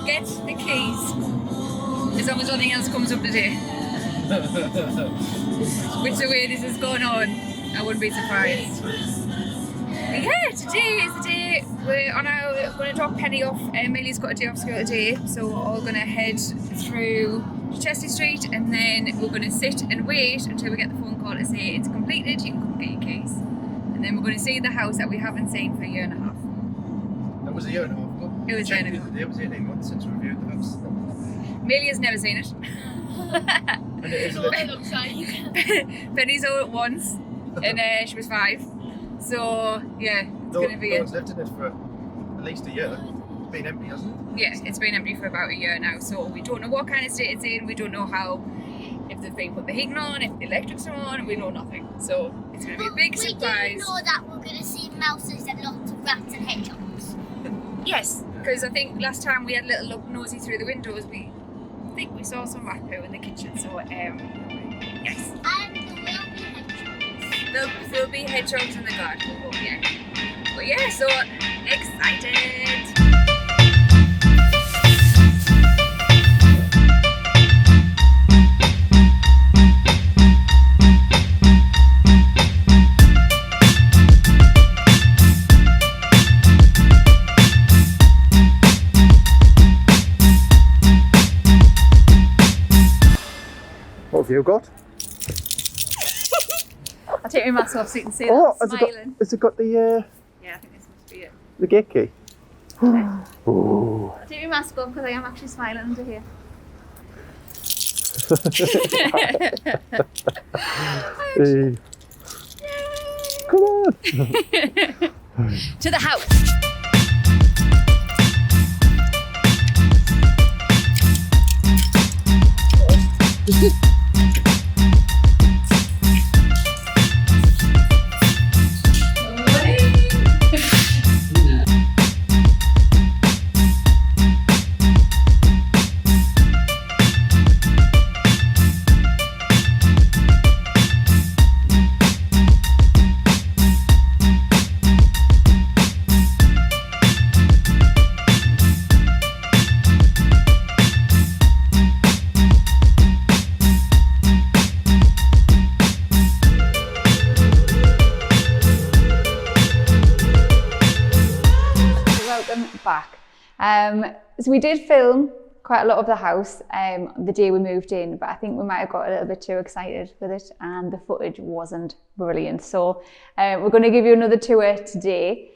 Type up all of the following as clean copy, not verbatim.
get the keys as long as nothing else comes up today. Which the way this is going on, I wouldn't be surprised. But yeah, today is the day we're going to drop Penny off. Millie's got a day off school today, so we're all going to head through to Chester Street, and then we're going to sit and wait until we get the phone call to say it's completed, you can come get your keys. And then we're going to see the house that we haven't seen for a year and a half. That was a year and a half ago. It was a year and a half. It was 18 months since we reviewed the house. Millie has never seen it. And it is What it looks like. Penny saw it once, and she was 5. So yeah, it's going to be no one's lived in it for at least a year. It's been empty, hasn't it? Yeah, it's been empty for about a year now, so we don't know what kind of state it's in, we don't know how, if they've been put the heating on, if the electrics are on, we know nothing. So it's going to be a big surprise. We do know that we're going to see mouses and lots of rats and hedgehogs. Yes, because I think last time we had a little look nosy through the windows, I think we saw some rat poo in the kitchen, so yes. And There'll be hedgehogs in the garden, yeah. But yeah, so excited! What have you got? I'll take my mask off so you can see Oh, that I'm smiling. has it got the Yeah, I think this must be it. the gate key? Oh. I'll take my mask off because I am actually smiling under here. Hey. Come on. To the house! Back. So we did film quite a lot of the house the day we moved in, but I think we might have got a little bit too excited with it and the footage wasn't brilliant. So we're going to give you another tour today.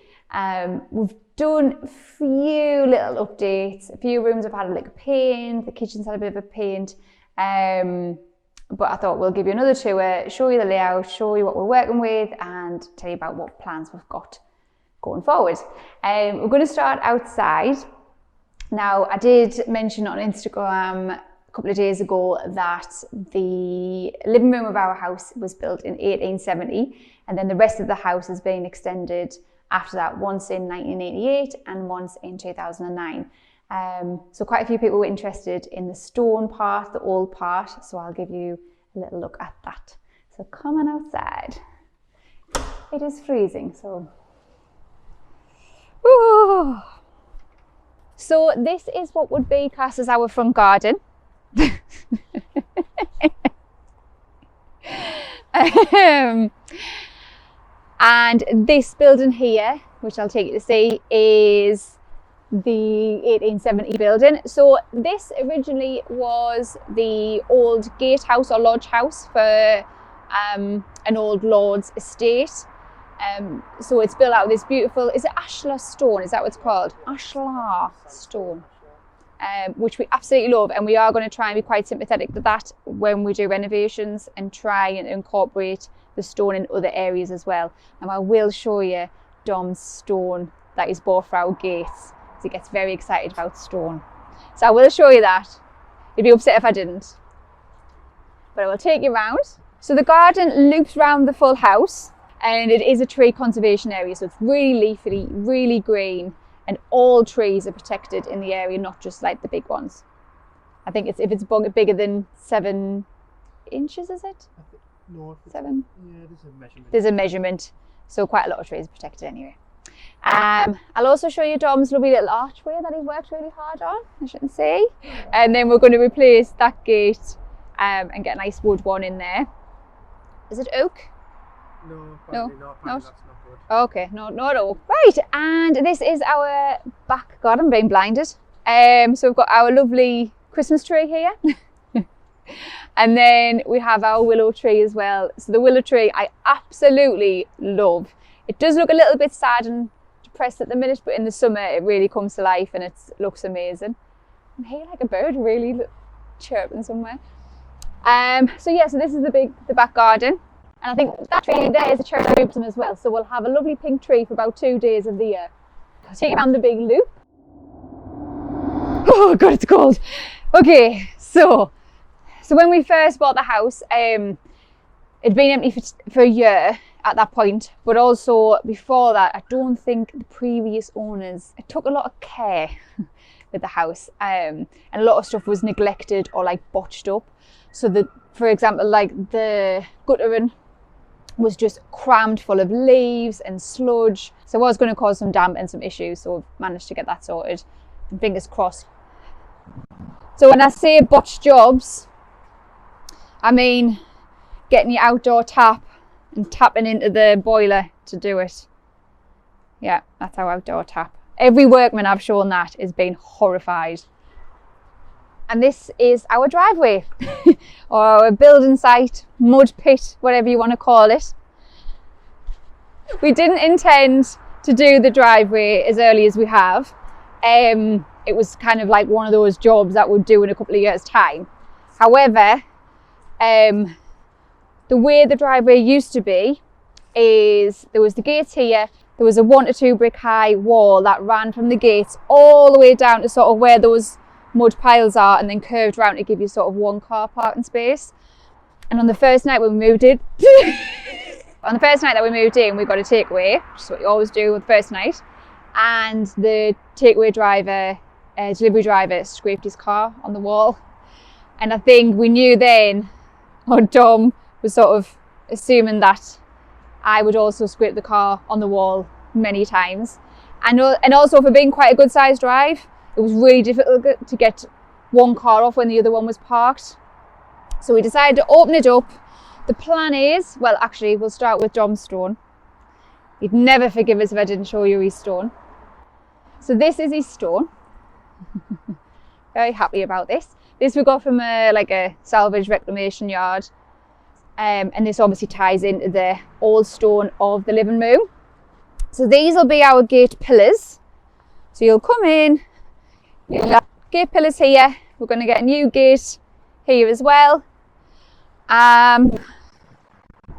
We've done a few little updates. A few rooms have had a lick of paint, the kitchen's had a bit of a paint, but I thought we'll give you another tour, show you the layout, show you what we're working with, and tell you about what plans we've got going forward. We're going to start outside. Now, I did mention on Instagram a couple of days ago that the living room of our house was built in 1870, and then the rest of the house has been extended after that, once in 1988 and once in 2009. So quite a few people were interested in the stone part, the old part, so I'll give you a little look at that. So come on outside. It is freezing, so ooh. So this is what would be classed as our front garden. And this building here, which I'll take you to see, is the 1870 building. So this originally was the old gatehouse or lodge house for an old lord's estate. So it's built out of this beautiful, is it ashlar stone? Is that what it's called? Ashlar stone, which we absolutely love. And we are going to try and be quite sympathetic to that when we do renovations and try and incorporate the stone in other areas as well. And I will show you Dom's stone that is bought for our gates. He gets very excited about stone. So I will show you that. He'd be upset if I didn't. But I will take you around. So the garden loops round the full house. And it is a tree conservation area, so it's really leafy, really green, and all trees are protected in the area, not just like the big ones. I think if it's bigger than 7 inches, is it? No, 7? Yeah, there's a measurement. There's a measurement, so quite a lot of trees are protected anyway. I'll also show you Dom's lovely little archway that he's worked really hard on, as you can see. And then we're going to replace that gate and get a nice wood one in there. Is it oak? No, No, probably not. not. That's not good. Okay, no, not oak. Right, and this is our back garden, being blinded. So we've got our lovely Christmas tree here. And then we have our willow tree as well. So the willow tree I absolutely love. It does look a little bit sad and depressed at the minute, but in the summer it really comes to life and it looks amazing. And here, like a bird really chirping somewhere. So this is the back garden, and I think that tree there is a cherubim as well. So we'll have a lovely pink tree for about 2 days of the year. I'll take it around the big loop. Oh God, it's cold. Okay, so when we first bought the house, it'd been empty for a year at that point, but also before that, I don't think the previous owners, it took a lot of care with the house, and a lot of stuff was neglected or like botched up. So for example, like the guttering was just crammed full of leaves and sludge, so it was going to cause some damp and some issues. So we've managed to get that sorted, and fingers crossed. So when I say botched jobs, I mean getting your outdoor tap and tapping into the boiler to do it. Yeah, that's our outdoor tap. Every workman I've shown that is being horrified. And this is our driveway or our building site, mud pit, whatever you want to call it. We didn't intend to do the driveway as early as we have. It was kind of like one of those jobs that we'll do in a couple of years' time. However, the way the driveway used to be is there was the gates here, there was a 1 to 2 brick high wall that ran from the gates all the way down to sort of where those mud piles are, and then curved round to give you sort of 1 car parking space. And on the first night when we moved in, we got a takeaway, which is what you always do with the first night. And the takeaway driver, delivery driver, scraped his car on the wall. And I think we knew then, or Dom was sort of assuming that I would also scrape the car on the wall many times. And also for being quite a good sized drive, it was really difficult to get 1 car off when the other one was parked. So we decided to open it up. The plan is, well, actually, we'll start with Dom's stone. He'd never forgive us if I didn't show you his stone. So this is his stone. Very happy about this. This we got from a salvage reclamation yard. And this obviously ties into the old stone of the living room. So these will be our gate pillars. So you'll come in, you'll have gate pillars here. We're going to get a new gate here as well. We're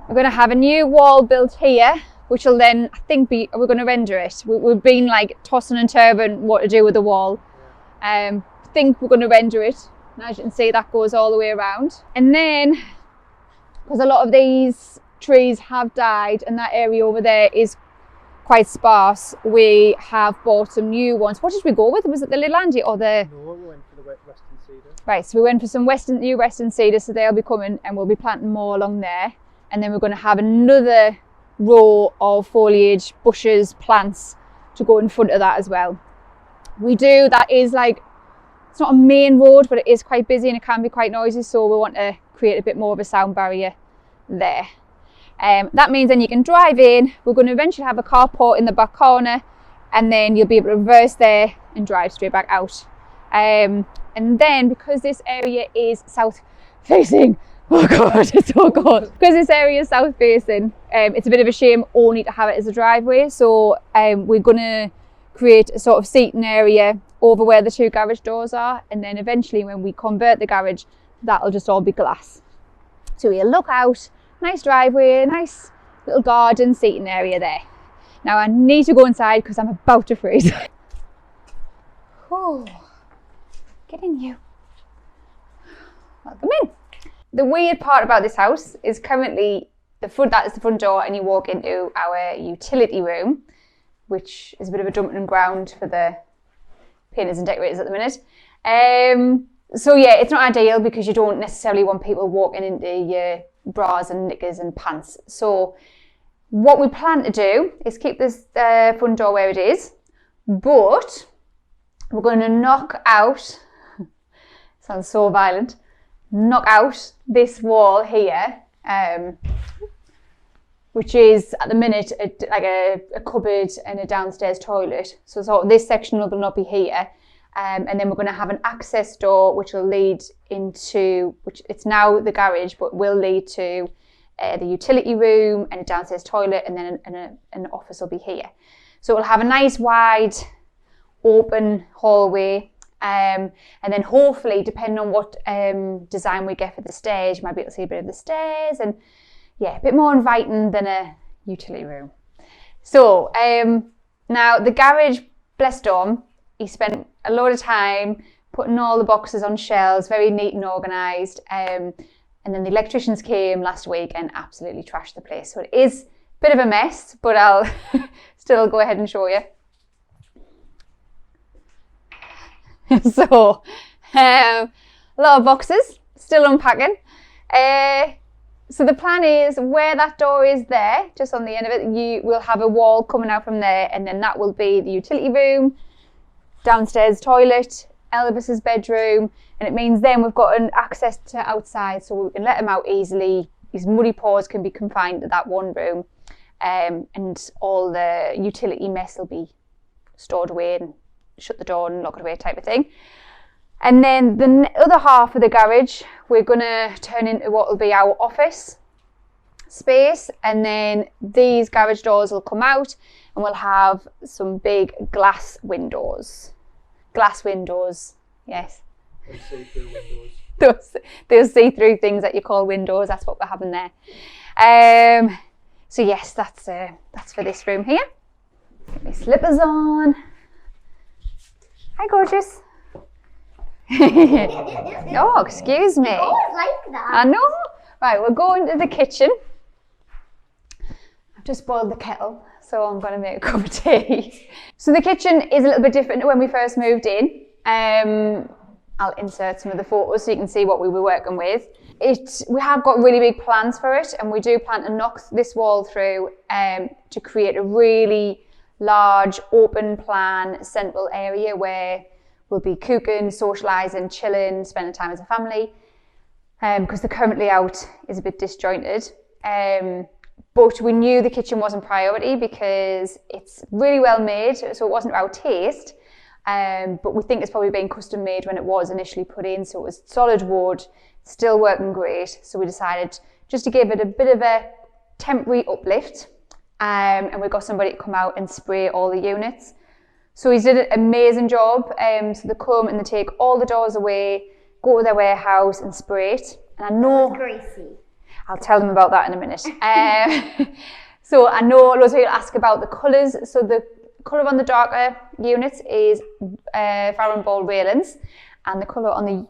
going to have a new wall built here, which will then, I think, we're going to render it. We've been like tossing and turning what to do with the wall. I think we're going to render it. And as you can see, that goes all the way around. And then, because a lot of these trees have died and that area over there is quite sparse, we have bought some new ones. What did we go with? Was it the Lelandia or the... No, we went for the Western Cedar. Right, so we went for some new Western Cedar, so they'll be coming and we'll be planting more along there. And then we're going to have another row of foliage, bushes, plants to go in front of that as well. That is like, it's not a main road, but it is quite busy and it can be quite noisy, so we want to create a bit more of a sound barrier there. That means then you can drive in. We're going to eventually have a carport in the back corner, and then you'll be able to reverse there and drive straight back out. And then because this area is south facing, oh God, it's so cold. Because this area is south facing, it's a bit of a shame only to have it as a driveway. So we're going to create a sort of seating area over where the 2 garage doors are, and then eventually when we convert the garage, that'll just all be glass. So you'll look out, nice driveway, nice little garden seating area there. Now I need to go inside because I'm about to freeze. Oh, get in you. Welcome in. The weird part about this house is currently that is the front door, and you walk into our utility room, which is a bit of a dumping ground for the painters and decorators at the minute. So yeah, it's not ideal because you don't necessarily want people walking into your bras and knickers and pants. So what we plan to do is keep this front door where it is, but we're going to knock out, sounds so violent, knock out this wall here, which is at the minute like a cupboard and a downstairs toilet. So this section will not be here. And then we're going to have an access door which will lead into, which it's now the garage, but will lead to the utility room and a downstairs toilet, and then an office will be here. So we'll have a nice wide open hallway, and then hopefully, depending on what design we get for the stairs, you might be able to see a bit of the stairs, and yeah, a bit more inviting than a utility room. So now the garage, bless Dom, he spent a lot of time putting all the boxes on shelves, very neat and organised. And then the electricians came last week and absolutely trashed the place. So it is a bit of a mess, but I'll still go ahead and show you. So a lot of boxes, still unpacking. So the plan is where that door is there, just on the end of it, you will have a wall coming out from there, and then that will be the utility room, downstairs toilet, Elvis's bedroom, and it means then we've got an access to outside, so we can let him out easily. His muddy paws can be confined to that one room, and all the utility mess will be stored away and shut the door and lock it away type of thing. And then the other half of the garage, we're going to turn into what will be our office space, and then these garage doors will come out and we'll have some big glass windows. Glass windows, yes. And see-through windows. Those see-through things that you call windows, that's what we're having there. So yes, that's for this room here. Get my slippers on. Hi, gorgeous. Oh, excuse me. I always like that. I know. Right, we're going to the kitchen. I've just boiled the kettle, so I'm going to make a cup of tea. So the kitchen is a little bit different to when we first moved in. I'll insert some of the photos so you can see what we were working with. We have got really big plans for it, and we do plan to knock this wall through to create a really large, open plan, central area where we'll be cooking, socialising, chilling, spending time as a family, because the current layout is a bit disjointed. But we knew the kitchen wasn't priority because it's really well made, so it wasn't our taste. But we think it's probably been custom made when it was initially put in, so it was solid wood, still working great. So we decided just to give it a bit of a temporary uplift, and we got somebody to come out and spray all the units. So he's did an amazing job. So they come and they take all the doors away, go to their warehouse and spray it. And I know Greasy. I'll tell them about that in a minute. So I know loads of people ask about the colours. So the colour on the darker units is Farrow & Ball railings, and the colour on the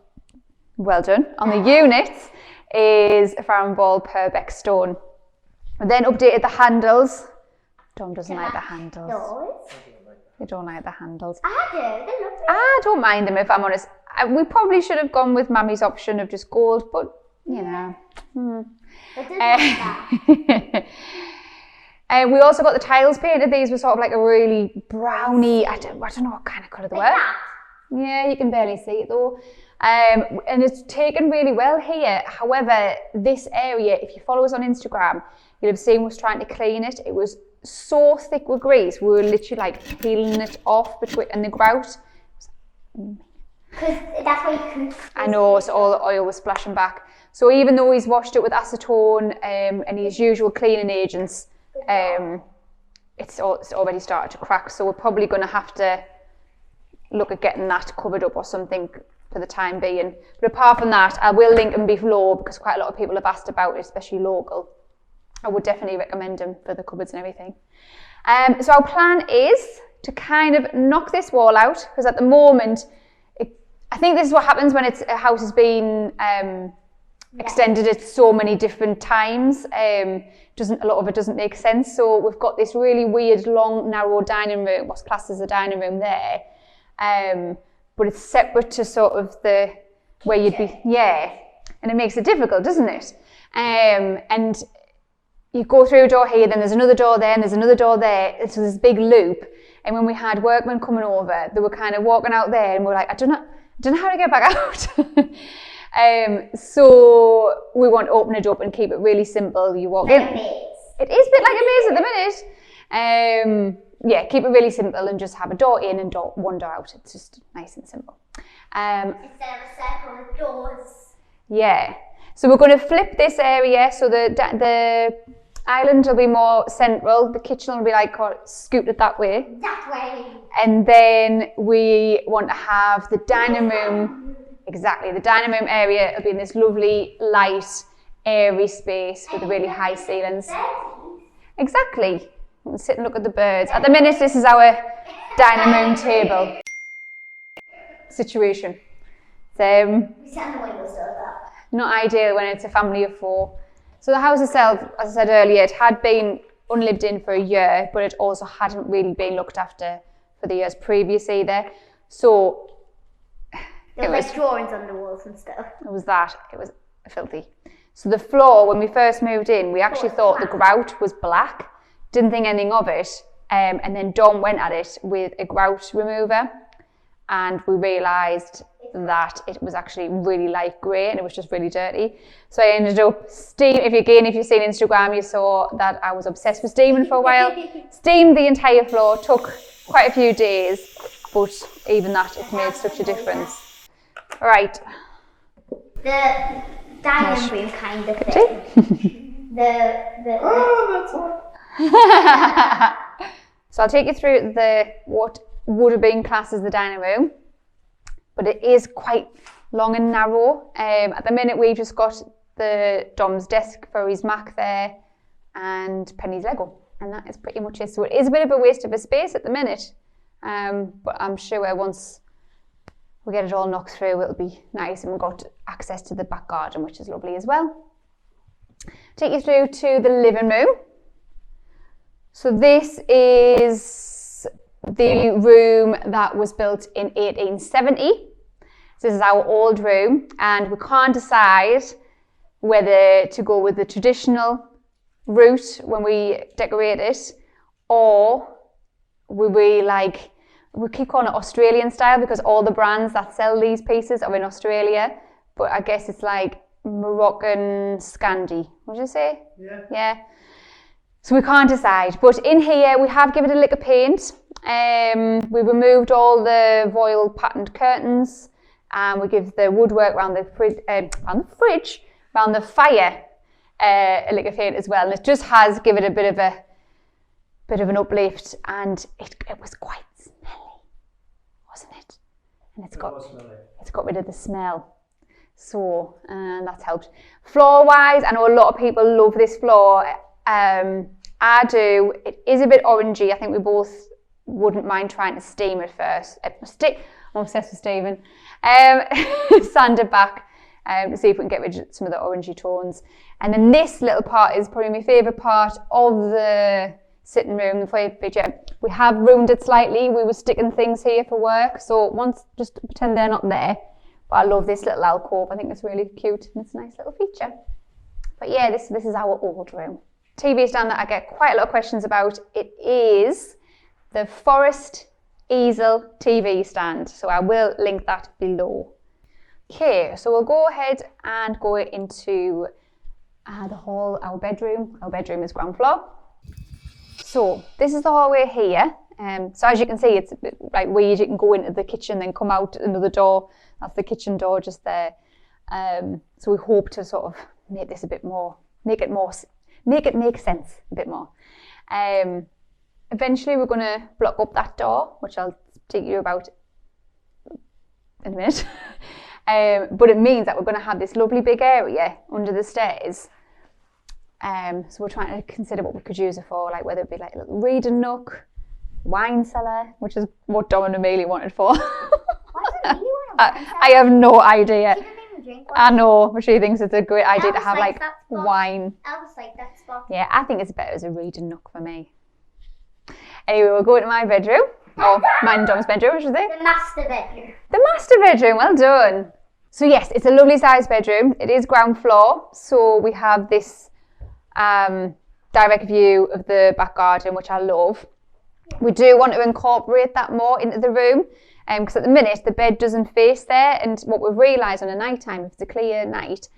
on the units is Farrow & Ball Purbeck stone. We then updated the handles. Dom doesn't like the handles. Doors? They don't like the handles. I do. They're lovely. I don't mind them, if I'm honest. We probably should have gone with Mammy's option of just gold, but you know. It doesn't like that. We also got the tiles painted. These were sort of like a really browny, I don't know what kind of colour they were. that. Yeah, you can barely see it though. And it's taken really well here. However, this area, if you follow us on Instagram, you'll have seen us trying to clean it. It was so thick with grease, we were literally like peeling it off and the grout. Because that's why you can. I know, so all the oil was splashing back. So even though he's washed it with acetone and his usual cleaning agents, it's already started to crack. So we're probably going to have to look at getting that covered up or something for the time being. But apart from that, I will link them below because quite a lot of people have asked about it, especially local. I would definitely recommend them for the cupboards and everything. So our plan is to kind of knock this wall out, because at the moment, I think this is what happens when a house has been extended at so many different times. A lot of it doesn't make sense. So we've got this really weird, long, narrow dining room, what's classed as a dining room there. But it's separate to sort of where you'd be, and it makes it difficult, doesn't it? And you go through a door here, then there's another door there, and there's another door there. So there's this big loop. And when we had workmen coming over, they were kind of walking out there, and we're like, I don't know how to get back out. So we want to open it up and keep it really simple. You walk in. It is a bit like a maze at the minute. Yeah, keep it really simple and just have a door in and one door out. It's just nice and simple. Instead of a circle with doors. Yeah. So we're going to flip this area so the island will be more central. The kitchen will be like scooted that way. That way. And then we want to have the dining room. Exactly. The dining room area will be in this lovely, light, airy space with really high ceilings. Exactly. We can sit and look at the birds. At the minute, this is our dining room table situation. Not ideal when it's a family of 4. So the house itself, as I said earlier, it had been unlived in for a year, but it also hadn't really been looked after for the years previous either. So there was like drawings on the walls and stuff. It was filthy. So the floor, when we first moved in, we actually thought the grout was black, didn't think anything of it, and then Dawn went at it with a grout remover, and we realised that it was actually really light grey and it was just really dirty. So I ended up if you've seen Instagram, you saw that I was obsessed with steaming for a while. Steamed the entire floor, took quite a few days, but even that, it made such a difference. Right. The dining room kind of thing. That's one. So I'll take you through what would have been classed as the dining room, but it is quite long and narrow. At the minute, we've just got the Dom's desk for his Mac there and Penny's Lego, and that is pretty much it. So it is a bit of a waste of a space at the minute, but I'm sure once we get it all knocked through, it'll be nice, and we've got access to the back garden, which is lovely as well. Take you through to the living room. So this is the room that was built in 1870. So this is our old room, and we can't decide whether to go with the traditional route when we decorate it, or we keep calling it Australian style because all the brands that sell these pieces are in Australia, but I guess it's like Moroccan Scandi. What did you say? Yeah. So we can't decide, but in here we have given it a lick of paint. We removed all the voile patterned curtains, and we give the woodwork around the fire a lick of paint as well. And it just has given it a bit of an uplift, and it was quite smelly, wasn't it? And it's got rid of the smell. So that's helped. Floor wise, I know a lot of people love this floor. I do. It is a bit orangey. I think we both wouldn't mind trying to steam it first. I'm obsessed with steaming. Sand it back to see if we can get rid of some of the orangey tones. And then this little part is probably my favourite part of the sitting room, the foyer picture. We have ruined it slightly. We were sticking things here for work, so just pretend they're not there. But I love this little alcove. I think it's really cute and it's a nice little feature. But yeah, this is our old room. TV stand that I get quite a lot of questions about. It is the Forest Easel TV stand. So I will link that below. Okay, so we'll go ahead and go into the hall, our bedroom. Our bedroom is ground floor. So this is the hallway here. So as you can see, it's a bit like weird. You can go into the kitchen, then come out another door. That's the kitchen door just there. So we hope to sort of make this a bit more, make it make sense a bit more. Eventually we're going to block up that door, which I'll take you about in a minute. But it means that we're going to have this lovely big area under the stairs. So we're trying to consider what we could use it for, like whether it be like a little reading nook, wine cellar, which is what Dom and Amelia wanted for. Why does Amelia want a wine cellar? I have no idea. She doesn't even drink wine. I know, but she thinks it's a great idea to have like like that spot. wine. I was like that spot. Yeah, I think it's better as a reading nook for me. Anyway, we'll go into my bedroom, or mine and Dom's bedroom, I should say. The master bedroom. The master bedroom, well done. So yes, it's a lovely sized bedroom. It is ground floor, so we have this direct view of the back garden, which I love. We do want to incorporate that more into the room, because at the minute the bed doesn't face there, and what we've realised on a night time, if it's a clear night,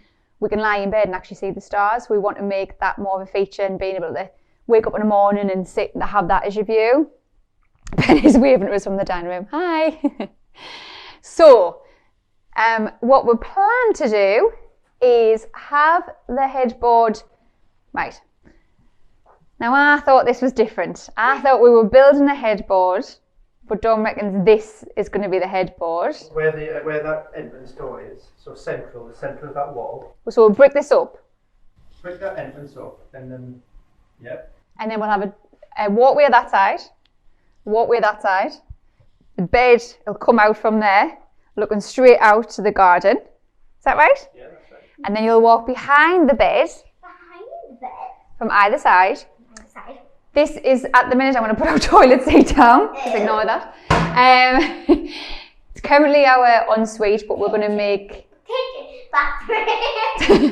we can lie in bed and actually see the stars. We want to make that more of a feature, and being able to wake up in the morning and sit and have that as your view. Penny's waving to us from the dining room. Hi. So, what we plan to do is have the headboard. Right. Now, I thought this was different. I thought we were building a headboard, but Dom reckons this is going to be the headboard. Where that entrance door is, so the centre of that wall. So we'll brick this up. Brick that entrance up, and then, And then we'll have a walkway that side. Walkway that side. The bed will come out from there, looking straight out to the garden. Is that right? Yeah, that's right. And then you'll walk behind the bed. Behind the bed. From either side. Side. This is, at the minute, I'm going to put our toilet seat down. Just ignore that. It's currently our ensuite, but we're going to make... Kitchen, bathroom.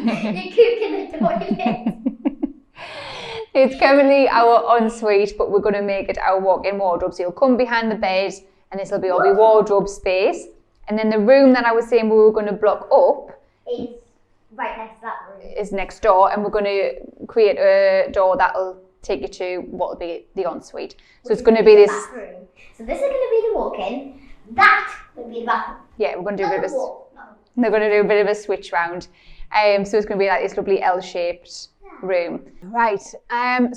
The cook in the toilet. It's currently our ensuite, but we're going to make it our walk-in wardrobe. So you'll come behind the bed, and this will be all the wardrobe space. And then the room that I was saying we were going to block up is right next to that room. is next door, and we're going to create a door that'll take you to what will be the ensuite. So it's going to be this. Bathroom. So this is going to be the walk-in. That will be the bathroom. Yeah, we're going to do a bit of a. No. They're going to do a bit of a switch round. So it's going to be like this lovely L-shaped room. Right. So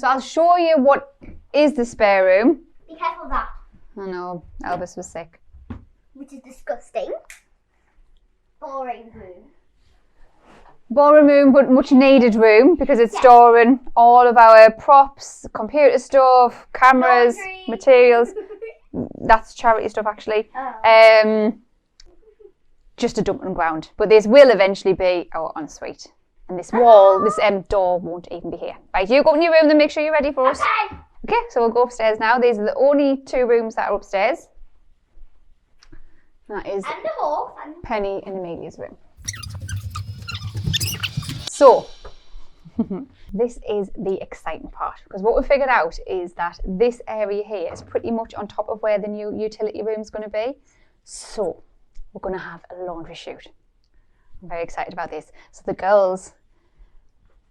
I'll show you what is the spare room. Be careful of that. I know Elvis was sick. Which is disgusting. Boring room. Boring room, but much needed room because it's storing all of our props, computer stuff, cameras, Laundry. materials. That's charity stuff actually. Oh. Just a dumping ground. But this will eventually be our ensuite. And this wall, this door won't even be here. Right, you go in your room and make sure you're ready for us. Okay. Okay, so we'll go upstairs now. These are the only two rooms that are upstairs. That is And the hall. And Penny and Amelia's room. So, this is the exciting part, because what we figured out is that this area here is pretty much on top of where the new utility room is going to be. So, we're going to have a laundry chute. I'm very excited about this. So the girls,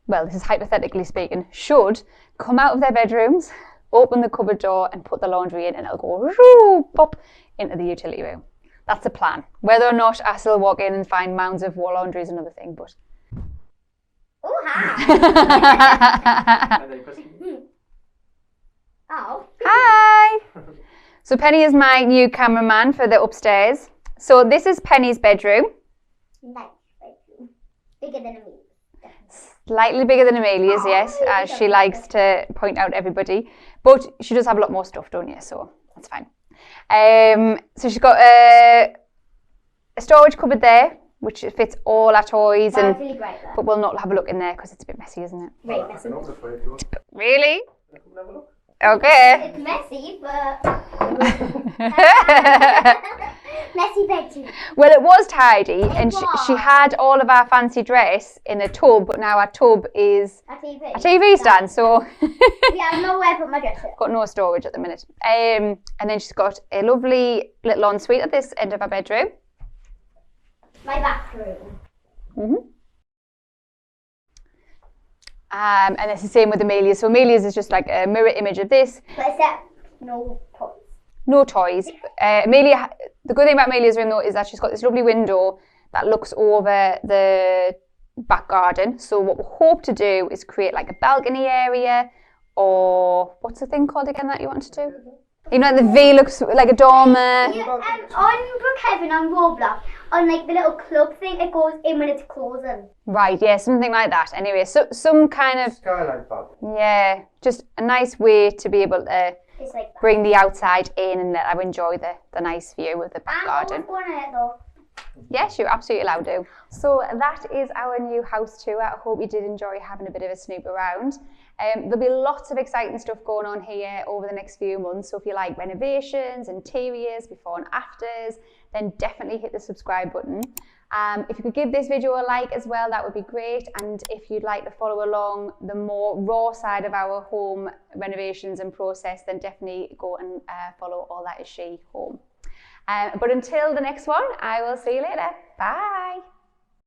well, this is hypothetically speaking, should come out of their bedrooms, open the cupboard door and put the laundry in, and it'll go roo, pop into the utility room. That's the plan. Whether or not I still walk in and find mounds of laundry is another thing, but... oh, hi. And then press- Oh. Hi! So Penny is my new cameraman for the upstairs. So this is Penny's bedroom. Nice bedroom. Bigger than a me. Slightly bigger than Amelia's, Oh, yes, really as she don't likes like to point out everybody. But she does have a lot more stuff, don't you? So that's fine. So she's got a storage cupboard there, which fits all our toys. That's And really bright there. but we'll not have a look in there because it's a bit messy, isn't it? Very I messy. can open it for you if you want. Really? I can have a look. Okay. It's messy, but... messy bedroom. Well, it was tidy, and she was. had all of our fancy dress in a tub, but now our tub is A TV. a TV stand, so We have nowhere to put my dress in. got no storage at the minute. And then she's got a lovely little ensuite at this end of our bedroom. My bathroom. And it's the same with Amelia's. So Amelia's is just like a mirror image of this. But except no toys. No toys. Amelia, the good thing about Amelia's room though is that she's got this lovely window that looks over the back garden. So what we hope to do is create like a balcony area, or what's the thing called again that you want to do? You know, the V looks like a dormer. Yeah, on Brookhaven on Roblox, on like the little club thing, it goes in when it's closing. Right, yeah, something like that. Anyway, so some kind of, Skyline balcony. yeah, just a nice way to be able to It's like that. bring the outside in and let her enjoy the nice view of the back And garden. what's going on it though? Yes, you're absolutely allowed to. So that is our new house tour. I hope you did enjoy having a bit of a snoop around. There'll be lots of exciting stuff going on here over the next few months. So if you like renovations, interiors, before and afters, then definitely hit the subscribe button. If you could give this video a like as well, that would be great. And if you'd like to follow along the more raw side of our home renovations and process, then definitely go and follow All That Is She Home. But until the next one, I will see you later. Bye.